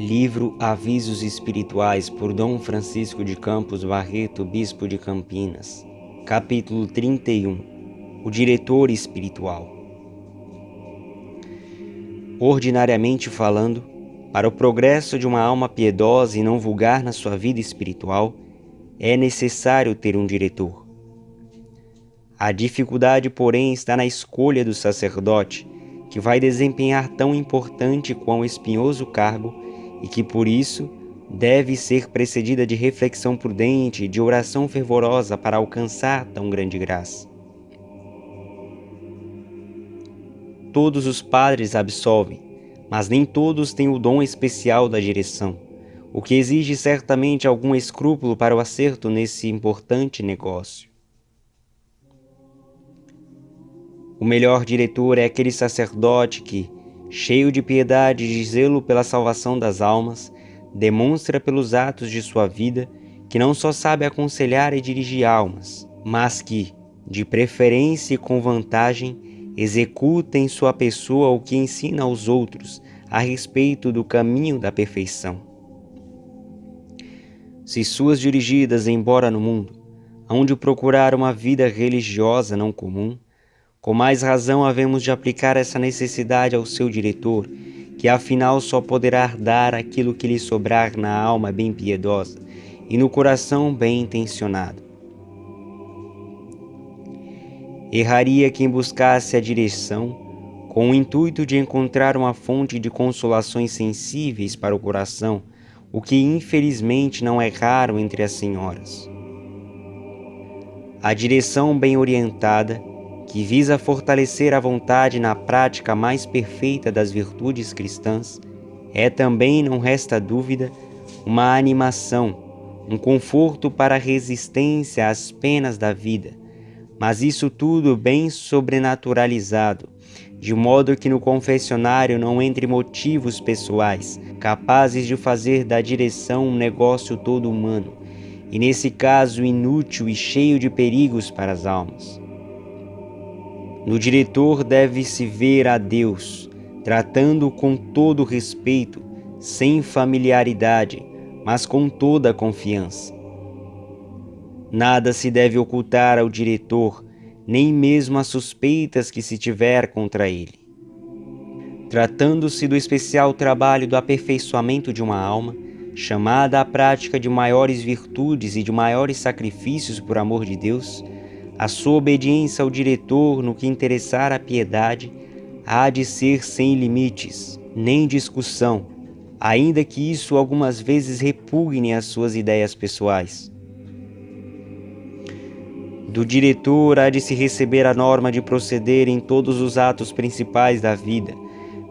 Livro Avisos Espirituais por Dom Francisco de Campos Barreto, Bispo de Campinas. Capítulo 31. O Diretor Espiritual. Ordinariamente falando, para o progresso de uma alma piedosa e não vulgar na sua vida espiritual, é necessário ter um diretor. A dificuldade, porém, está na escolha do sacerdote, que vai desempenhar tão importante quão espinhoso cargo e que, por isso, deve ser precedida de reflexão prudente e de oração fervorosa para alcançar tão grande graça. Todos os padres absolvem, mas nem todos têm o dom especial da direção, o que exige certamente algum escrúpulo para o acerto nesse importante negócio. O melhor diretor é aquele sacerdote que, cheio de piedade e de zelo pela salvação das almas, demonstra pelos atos de sua vida que não só sabe aconselhar e dirigir almas, mas que, de preferência e com vantagem, executa em sua pessoa o que ensina aos outros a respeito do caminho da perfeição. Se suas dirigidas embora no mundo, hão de procurar uma vida religiosa não comum, com mais razão havemos de aplicar essa necessidade ao seu diretor, que afinal só poderá dar aquilo que lhe sobrar na alma bem piedosa e no coração bem intencionado. Erraria quem buscasse a direção com o intuito de encontrar uma fonte de consolações sensíveis para o coração, o que infelizmente não é raro entre as senhoras. A direção bem orientada, que visa fortalecer a vontade na prática mais perfeita das virtudes cristãs, é também, não resta dúvida, uma animação, um conforto para a resistência às penas da vida, mas isso tudo bem sobrenaturalizado, de modo que no confessionário não entre motivos pessoais, capazes de fazer da direção um negócio todo humano, e nesse caso inútil e cheio de perigos para as almas. No diretor deve-se ver a Deus, tratando-o com todo respeito, sem familiaridade, mas com toda confiança. Nada se deve ocultar ao diretor, nem mesmo as suspeitas que se tiver contra ele. Tratando-se do especial trabalho do aperfeiçoamento de uma alma, chamada à prática de maiores virtudes e de maiores sacrifícios por amor de Deus, a sua obediência ao diretor no que interessar à piedade há de ser sem limites, nem discussão, ainda que isso algumas vezes repugne as suas ideias pessoais. Do diretor há de se receber a norma de proceder em todos os atos principais da vida,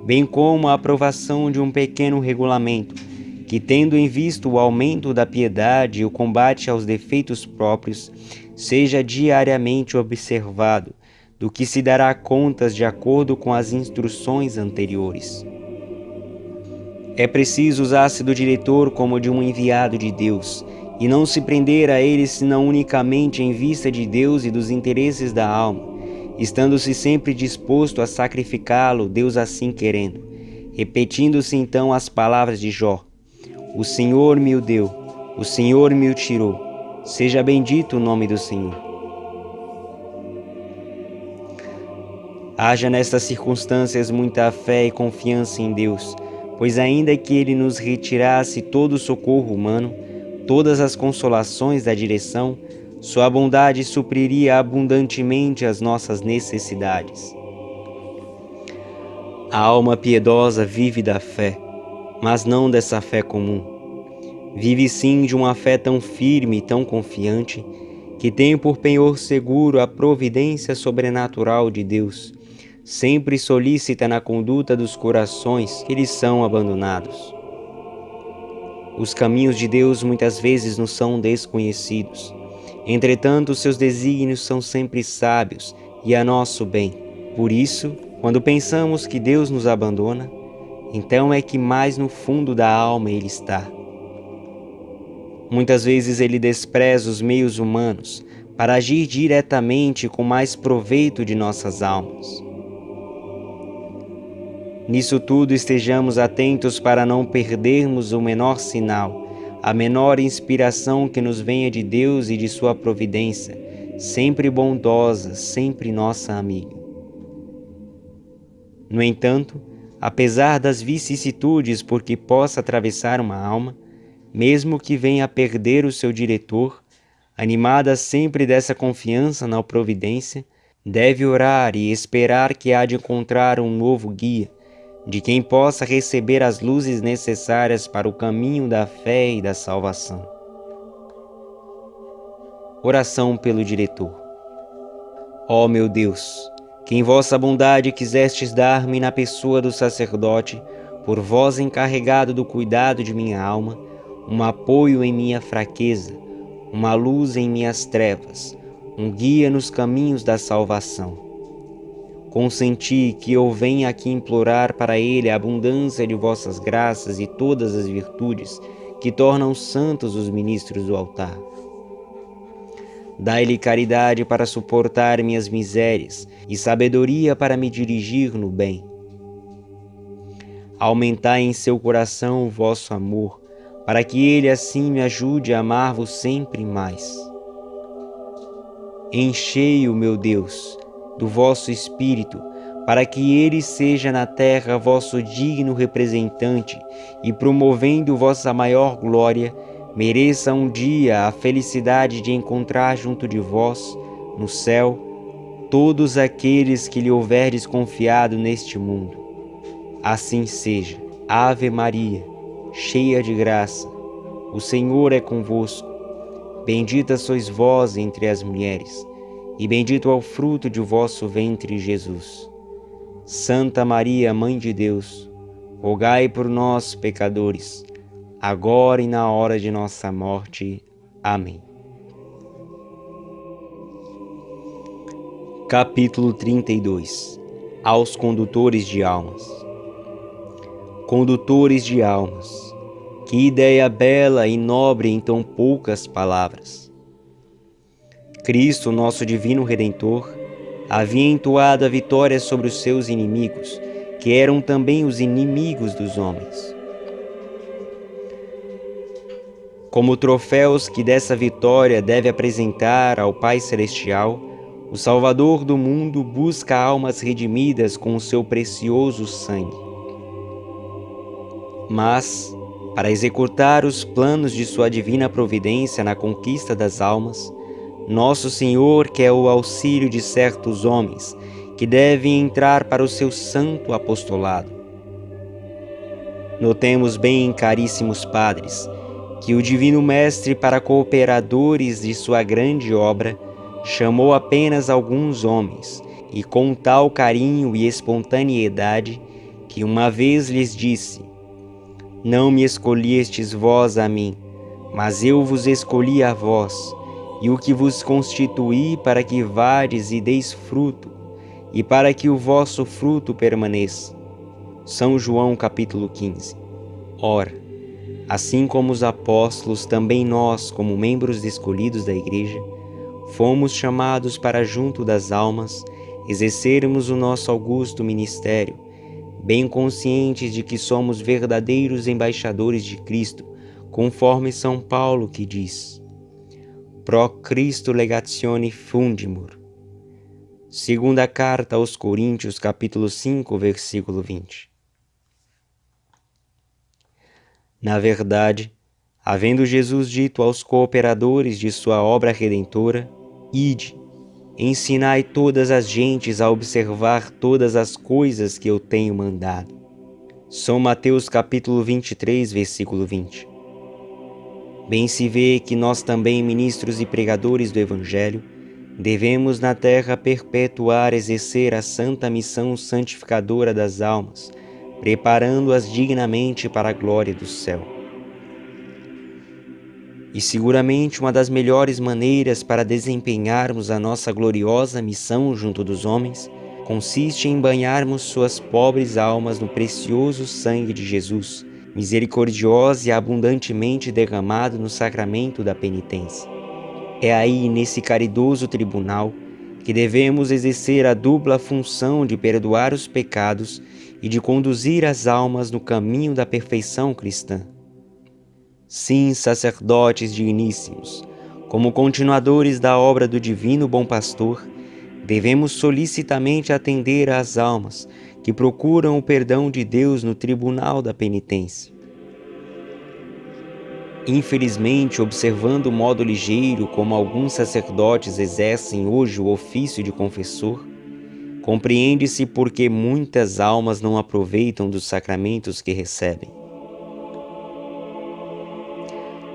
bem como a aprovação de um pequeno regulamento, que, tendo em vista o aumento da piedade e o combate aos defeitos próprios, seja diariamente observado, do que se dará contas de acordo com as instruções anteriores. É preciso usar-se do diretor como de um enviado de Deus, e não se prender a ele senão unicamente em vista de Deus e dos interesses da alma, estando-se sempre disposto a sacrificá-lo, Deus assim querendo, repetindo-se então as palavras de Jó: "O Senhor me o deu, o Senhor me o tirou, seja bendito o nome do Senhor." Haja nestas circunstâncias muita fé e confiança em Deus, pois ainda que Ele nos retirasse todo o socorro humano, todas as consolações da direção, sua bondade supriria abundantemente as nossas necessidades. A alma piedosa vive da fé, mas não dessa fé comum. Vive sim de uma fé tão firme e tão confiante, que tem por penhor seguro a providência sobrenatural de Deus, sempre solícita na conduta dos corações que lhe são abandonados. Os caminhos de Deus muitas vezes nos são desconhecidos. Entretanto, seus desígnios são sempre sábios e a nosso bem. Por isso, quando pensamos que Deus nos abandona, então é que mais no fundo da alma Ele está. Muitas vezes Ele despreza os meios humanos para agir diretamente com mais proveito de nossas almas. Nisso tudo estejamos atentos para não perdermos o menor sinal, a menor inspiração que nos venha de Deus e de sua providência, sempre bondosa, sempre nossa amiga. No entanto, apesar das vicissitudes por que possa atravessar uma alma, mesmo que venha a perder o seu diretor, animada sempre dessa confiança na providência, deve orar e esperar que há de encontrar um novo guia, de quem possa receber as luzes necessárias para o caminho da fé e da salvação. Oração pelo diretor. Ó meu Deus, que em vossa bondade quisestes dar-me na pessoa do sacerdote, por vós encarregado do cuidado de minha alma, um apoio em minha fraqueza, uma luz em minhas trevas, um guia nos caminhos da salvação. Consenti que eu venha aqui implorar para ele a abundância de vossas graças e todas as virtudes que tornam santos os ministros do altar. Dai-lhe caridade para suportar minhas misérias e sabedoria para me dirigir no bem. Aumentai em seu coração o vosso amor, para que ele assim me ajude a amar-vos sempre mais. Enchei-o, meu Deus, do vosso Espírito, para que ele seja na terra vosso digno representante e, promovendo vossa maior glória, mereça um dia a felicidade de encontrar junto de vós, no céu, todos aqueles que lhe houverdes confiado neste mundo. Assim seja. Ave Maria, cheia de graça, o Senhor é convosco. Bendita sois vós entre as mulheres, e bendito é o fruto de vosso ventre, Jesus. Santa Maria, Mãe de Deus, rogai por nós, pecadores, agora e na hora de nossa morte. Amém. Capítulo 32. Aos condutores de almas. Condutores de almas, que ideia bela e nobre em tão poucas palavras. Cristo, nosso divino Redentor, havia entoado a vitória sobre os seus inimigos, que eram também os inimigos dos homens. Como troféus que dessa vitória deve apresentar ao Pai Celestial, o Salvador do mundo busca almas redimidas com o seu precioso sangue. Mas, para executar os planos de sua divina providência na conquista das almas, Nosso Senhor quer o auxílio de certos homens que devem entrar para o seu santo apostolado. Notemos bem, caríssimos padres, que o Divino Mestre, para cooperadores de sua grande obra, chamou apenas alguns homens, e com tal carinho e espontaneidade, que uma vez lhes disse: Não me escolhestes vós a mim, mas eu vos escolhi a vós, e o que vos constituí para que vades e deis fruto, e para que o vosso fruto permaneça. São João capítulo 15. Ora, assim como os apóstolos, também nós, como membros escolhidos da Igreja, fomos chamados para junto das almas exercermos o nosso augusto ministério, bem conscientes de que somos verdadeiros embaixadores de Cristo, conforme São Paulo que diz: Pro Christo legatione fundimur. Segunda carta aos Coríntios, capítulo 5, versículo 20. Na verdade, havendo Jesus dito aos cooperadores de sua obra redentora: Ide, ensinai todas as gentes a observar todas as coisas que eu tenho mandado. São Mateus capítulo 23, versículo 20. Bem se vê que nós também, ministros e pregadores do Evangelho, devemos na terra perpetuar exercer a santa missão santificadora das almas, preparando-as dignamente para a glória do céu. E seguramente uma das melhores maneiras para desempenharmos a nossa gloriosa missão junto dos homens consiste em banharmos suas pobres almas no precioso sangue de Jesus, misericordioso e abundantemente derramado no sacramento da penitência. É aí, nesse caridoso tribunal, que devemos exercer a dupla função de perdoar os pecados e de conduzir as almas no caminho da perfeição cristã. Sim, sacerdotes digníssimos, como continuadores da obra do Divino Bom Pastor, devemos solicitamente atender às almas que procuram o perdão de Deus no tribunal da penitência. Infelizmente, observando o modo ligeiro como alguns sacerdotes exercem hoje o ofício de confessor, compreende-se por que muitas almas não aproveitam dos sacramentos que recebem.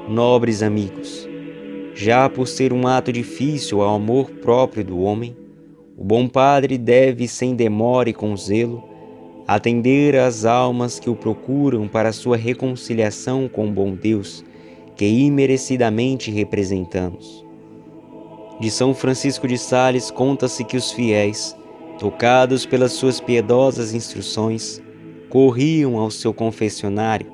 Nobres amigos, já por ser um ato difícil ao amor próprio do homem, o bom padre deve, sem demora e com zelo, atender às almas que o procuram para sua reconciliação com o bom Deus, que imerecidamente representamos. De São Francisco de Sales conta-se que os fiéis, tocados pelas suas piedosas instruções, corriam ao seu confessionário,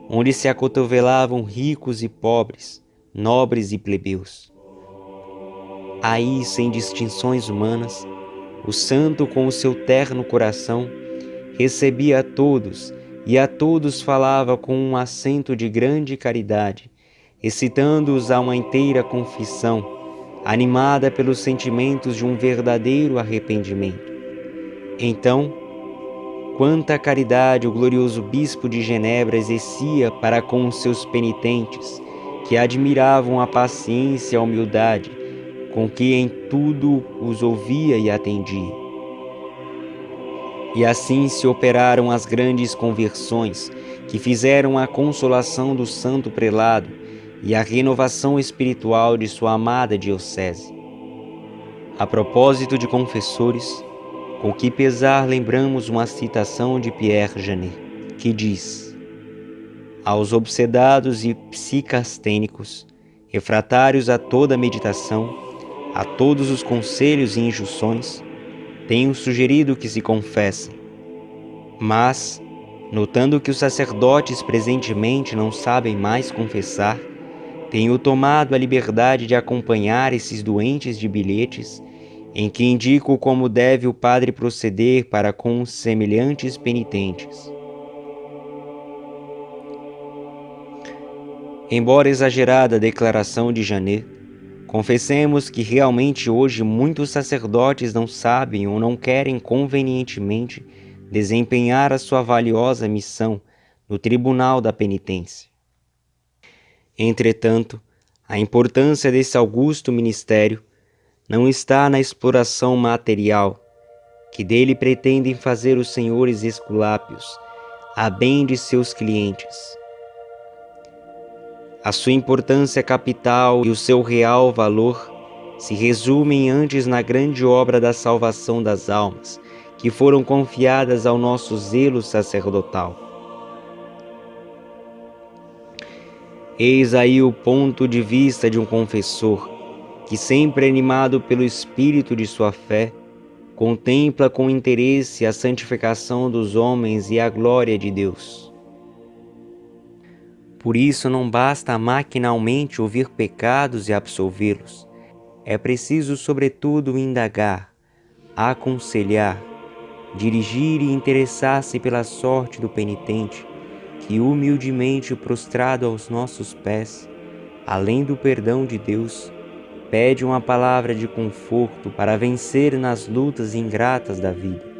onde se acotovelavam ricos e pobres, nobres e plebeus. Aí, sem distinções humanas, o santo, com o seu terno coração, recebia a todos e a todos falava com um acento de grande caridade, excitando-os a uma inteira confissão, animada pelos sentimentos de um verdadeiro arrependimento. Então, quanta caridade o glorioso bispo de Genebra exercia para com os seus penitentes, que admiravam a paciência e a humildade com que em tudo os ouvia e atendia. E assim se operaram as grandes conversões que fizeram a consolação do santo prelado e a renovação espiritual de sua amada diocese. A propósito de confessores, com que pesar lembramos uma citação de Pierre Janet, que diz: aos obsedados e psicastênicos, refratários a toda meditação, a todos os conselhos e injunções, tenho sugerido que se confessem. Mas, notando que os sacerdotes presentemente não sabem mais confessar, tenho tomado a liberdade de acompanhar esses doentes de bilhetes, em que indico como deve o padre proceder para com os semelhantes penitentes. Embora exagerada a declaração de Janet, confessemos que realmente hoje muitos sacerdotes não sabem ou não querem convenientemente desempenhar a sua valiosa missão no tribunal da penitência. Entretanto, a importância desse augusto ministério não está na exploração material que dele pretendem fazer os senhores esculápios, a bem de seus clientes. A sua importância capital e o seu real valor se resumem antes na grande obra da salvação das almas, que foram confiadas ao nosso zelo sacerdotal. Eis aí o ponto de vista de um confessor, que sempre animado pelo espírito de sua fé, contempla com interesse a santificação dos homens e a glória de Deus. Por isso não basta maquinalmente ouvir pecados e absolvê-los. É preciso, sobretudo, indagar, aconselhar, dirigir e interessar-se pela sorte do penitente, que humildemente prostrado aos nossos pés, além do perdão de Deus, pede uma palavra de conforto para vencer nas lutas ingratas da vida.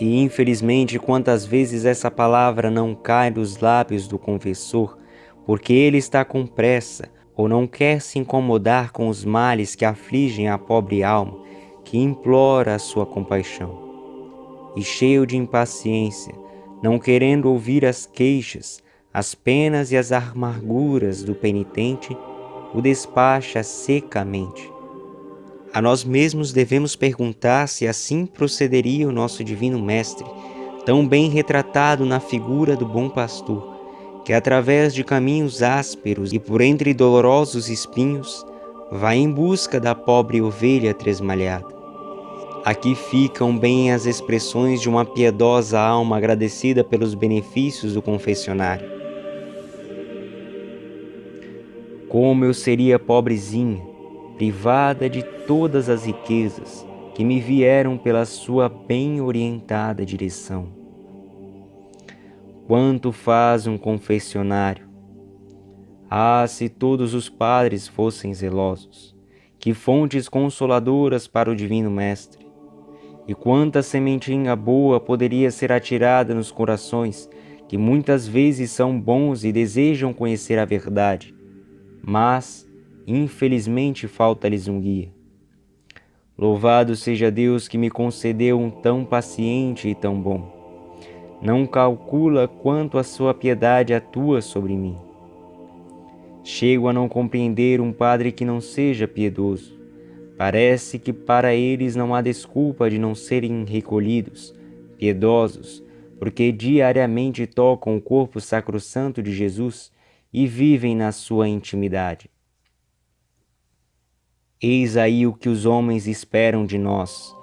E infelizmente quantas vezes essa palavra não cai dos lábios do confessor, porque ele está com pressa ou não quer se incomodar com os males que afligem a pobre alma que implora a sua compaixão. E cheio de impaciência, não querendo ouvir as queixas, as penas e as amarguras do penitente, o despacha secamente. A nós mesmos devemos perguntar se assim procederia o nosso Divino Mestre, tão bem retratado na figura do bom pastor, que através de caminhos ásperos e por entre dolorosos espinhos, vai em busca da pobre ovelha tresmalhada. Aqui ficam bem as expressões de uma piedosa alma agradecida pelos benefícios do confessionário. Como eu seria pobrezinha, privada de todas as riquezas que me vieram pela sua bem orientada direção. Quanto faz um confessionário? Ah, se todos os padres fossem zelosos, que fontes consoladoras para o Divino Mestre! E quanta sementinha boa poderia ser atirada nos corações que muitas vezes são bons e desejam conhecer a verdade, mas, infelizmente, falta-lhes um guia. Louvado seja Deus que me concedeu um tão paciente e tão bom. Não calcula quanto a sua piedade atua sobre mim. Chego a não compreender um padre que não seja piedoso. Parece que para eles não há desculpa de não serem recolhidos, piedosos, porque diariamente tocam o corpo sacrossanto de Jesus e vivem na sua intimidade. Eis aí o que os homens esperam de nós.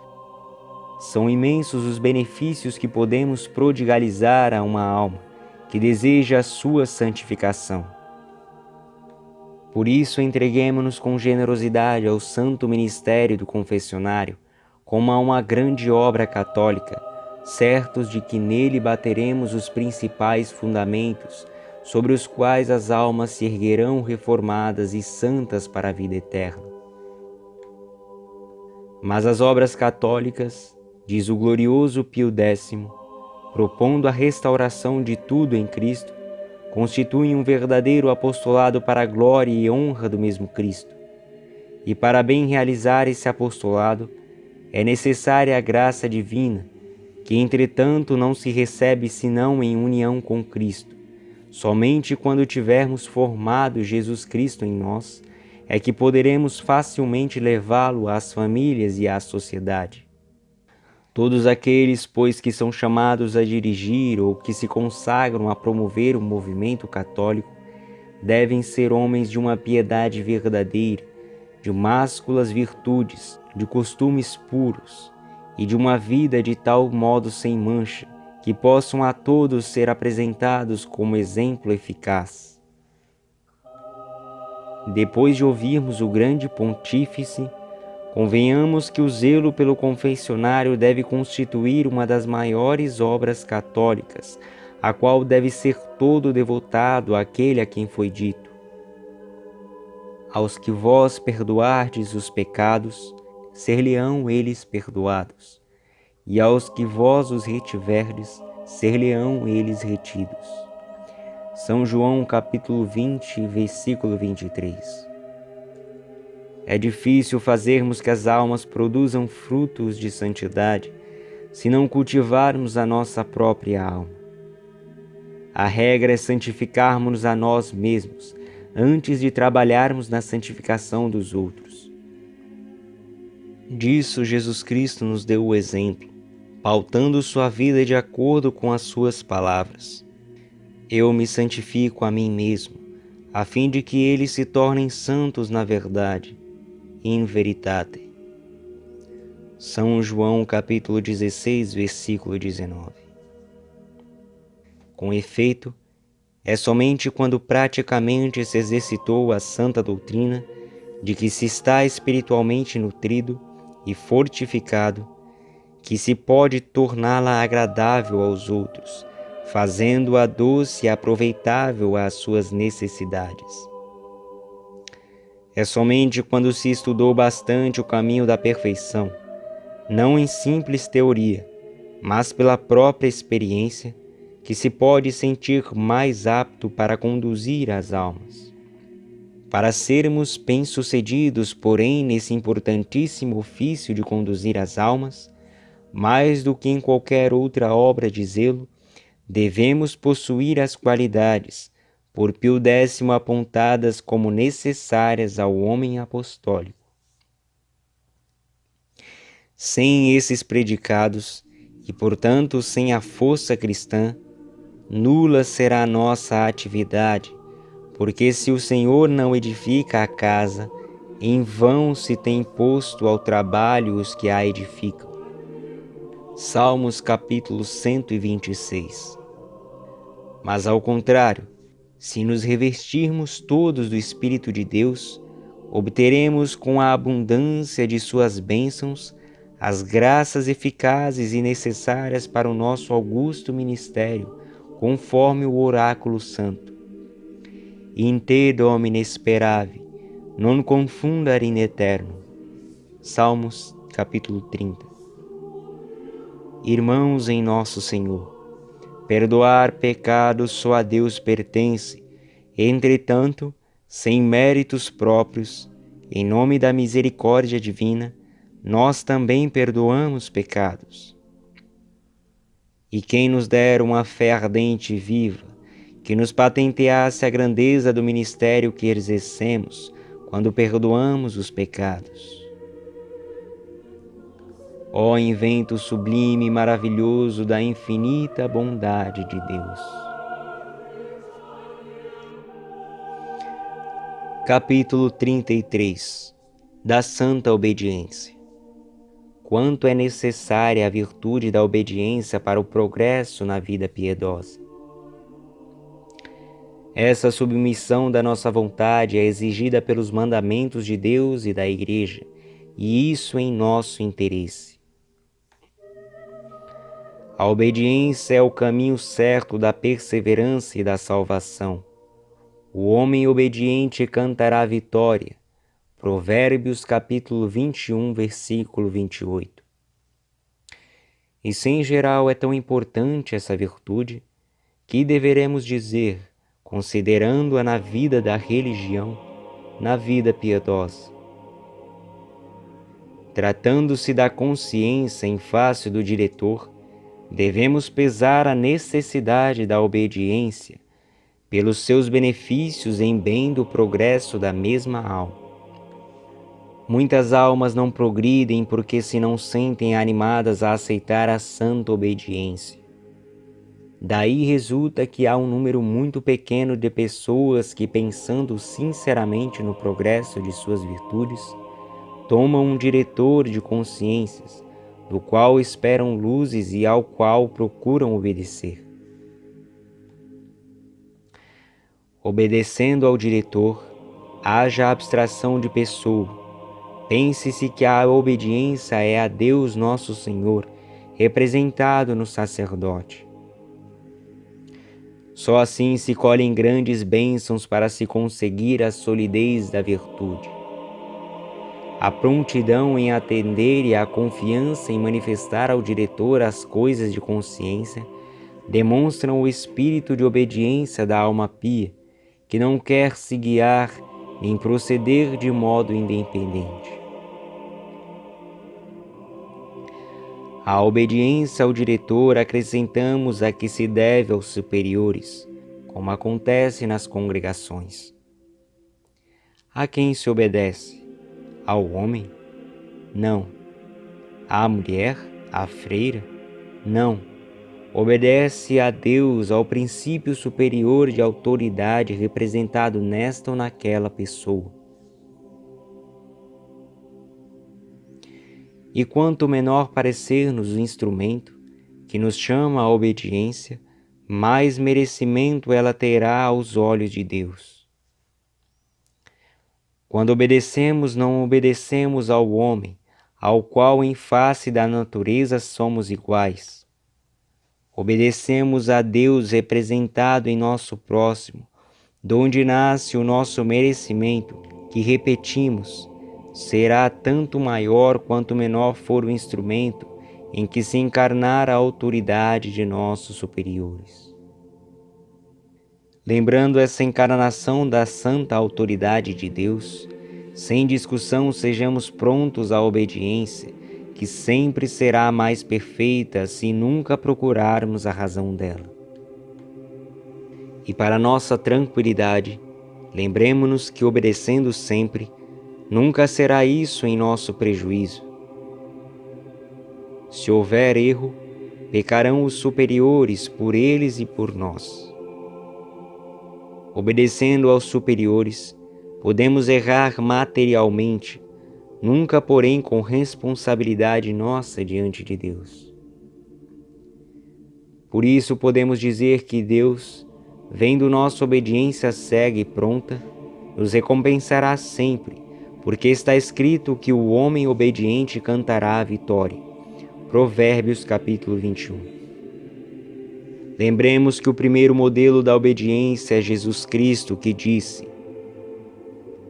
São imensos os benefícios que podemos prodigalizar a uma alma que deseja a sua santificação. Por isso, entreguemo-nos com generosidade ao santo ministério do confessionário, como a uma grande obra católica, certos de que nele bateremos os principais fundamentos, sobre os quais as almas se erguerão reformadas e santas para a vida eterna. Mas as obras católicas, diz o glorioso Pio X, propondo a restauração de tudo em Cristo, constituem um verdadeiro apostolado para a glória e honra do mesmo Cristo. E para bem realizar esse apostolado, é necessária a graça divina, que entretanto não se recebe senão em união com Cristo. Somente quando tivermos formado Jesus Cristo em nós, é que poderemos facilmente levá-lo às famílias e à sociedade. Todos aqueles, pois, que são chamados a dirigir ou que se consagram a promover o movimento católico, devem ser homens de uma piedade verdadeira, de másculas virtudes, de costumes puros e de uma vida de tal modo sem mancha, que possam a todos ser apresentados como exemplo eficaz. Depois de ouvirmos o grande pontífice, convenhamos que o zelo pelo confessionário deve constituir uma das maiores obras católicas, a qual deve ser todo devotado àquele a quem foi dito: aos que vós perdoardes os pecados, ser-lhe-ão eles perdoados, e aos que vós os retiverdes, ser-lhe-ão eles retidos. São João capítulo 20, versículo 23. É difícil fazermos que as almas produzam frutos de santidade se não cultivarmos a nossa própria alma. A regra é santificarmos a nós mesmos antes de trabalharmos na santificação dos outros. Disso Jesus Cristo nos deu o exemplo, pautando sua vida de acordo com as suas palavras. Eu me santifico a mim mesmo, a fim de que eles se tornem santos na verdade. In veritate. São João capítulo 16, versículo 19. Com efeito, é somente quando praticamente se exercitou a santa doutrina de que se está espiritualmente nutrido e fortificado, que se pode torná-la agradável aos outros, fazendo-a doce e aproveitável às suas necessidades. É somente quando se estudou bastante o caminho da perfeição, não em simples teoria, mas pela própria experiência, que se pode sentir mais apto para conduzir as almas. Para sermos bem-sucedidos, porém, nesse importantíssimo ofício de conduzir as almas, mais do que em qualquer outra obra de zelo, devemos possuir as qualidades, por Pio X apontadas como necessárias ao homem apostólico. Sem esses predicados, e portanto sem a força cristã, nula será a nossa atividade, porque se o Senhor não edifica a casa, em vão se tem posto ao trabalho os que a edificam. Salmos capítulo 126. Mas ao contrário, se nos revestirmos todos do Espírito de Deus, obteremos com a abundância de suas bênçãos as graças eficazes e necessárias para o nosso augusto ministério, conforme o oráculo santo. In te, Domine, speravi, non confundar in eterno. Salmos, capítulo 30. Irmãos em nosso Senhor, perdoar pecados só a Deus pertence. Entretanto, sem méritos próprios, em nome da misericórdia divina, nós também perdoamos pecados. E quem nos dera uma fé ardente e viva, que nos patenteasse a grandeza do ministério que exercemos quando perdoamos os pecados. Ó invento sublime e maravilhoso da infinita bondade de Deus. Capítulo 33 da Santa Obediência. Quanto é necessária a virtude da obediência para o progresso na vida piedosa. Essa submissão da nossa vontade é exigida pelos mandamentos de Deus e da Igreja, e isso em nosso interesse. A obediência é o caminho certo da perseverança e da salvação. O homem obediente cantará a vitória. Provérbios capítulo 21, versículo 28. E se em geral é tão importante essa virtude, que deveremos dizer, considerando-a na vida da religião, na vida piedosa? Tratando-se da consciência em face do diretor, devemos pesar a necessidade da obediência pelos seus benefícios em bem do progresso da mesma alma. Muitas almas não progridem porque se não sentem animadas a aceitar a santa obediência. Daí resulta que há um número muito pequeno de pessoas que, pensando sinceramente no progresso de suas virtudes, tomam um diretor de consciências, do qual esperam luzes e ao qual procuram obedecer. Obedecendo ao diretor, haja abstração de pessoa. Pense-se que a obediência é a Deus nosso Senhor, representado no sacerdote. Só assim se colhem grandes bênçãos para se conseguir a solidez da virtude. A prontidão em atender e a confiança em manifestar ao diretor as coisas de consciência demonstram o espírito de obediência da alma pia, que não quer se guiar nem proceder de modo independente. À obediência ao diretor acrescentamos a que se deve aos superiores, como acontece nas congregações. A quem se obedece? Ao homem? Não. À mulher? À freira? Não. Obedece a Deus, ao princípio superior de autoridade representado nesta ou naquela pessoa. E quanto menor parecer-nos o instrumento que nos chama à obediência, mais merecimento ela terá aos olhos de Deus. Quando obedecemos, não obedecemos ao homem, ao qual em face da natureza somos iguais. Obedecemos a Deus representado em nosso próximo, donde nasce o nosso merecimento, que, repetimos, será tanto maior quanto menor for o instrumento em que se encarnar a autoridade de nossos superiores. Lembrando essa encarnação da santa autoridade de Deus, sem discussão sejamos prontos à obediência, que sempre será mais perfeita se nunca procurarmos a razão dela. E para nossa tranquilidade, lembremo-nos que obedecendo sempre, nunca será isso em nosso prejuízo. Se houver erro, pecarão os superiores por eles e por nós. Obedecendo aos superiores, podemos errar materialmente, nunca, porém, com responsabilidade nossa diante de Deus. Por isso podemos dizer que Deus, vendo nossa obediência cega e pronta, nos recompensará sempre, porque está escrito que o homem obediente cantará a vitória. Provérbios capítulo 21. Lembremos que o primeiro modelo da obediência é Jesus Cristo, que disse: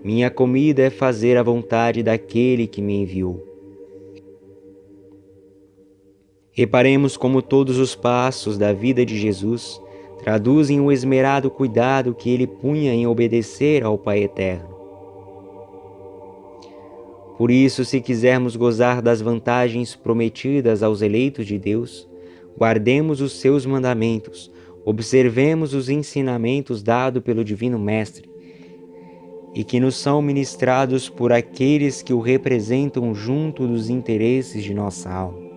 Minha comida é fazer a vontade daquele que me enviou. Reparemos como todos os passos da vida de Jesus traduzem o esmerado cuidado que ele punha em obedecer ao Pai Eterno. Por isso, se quisermos gozar das vantagens prometidas aos eleitos de Deus, guardemos os seus mandamentos, observemos os ensinamentos dados pelo Divino Mestre e que nos são ministrados por aqueles que o representam junto dos interesses de nossa alma.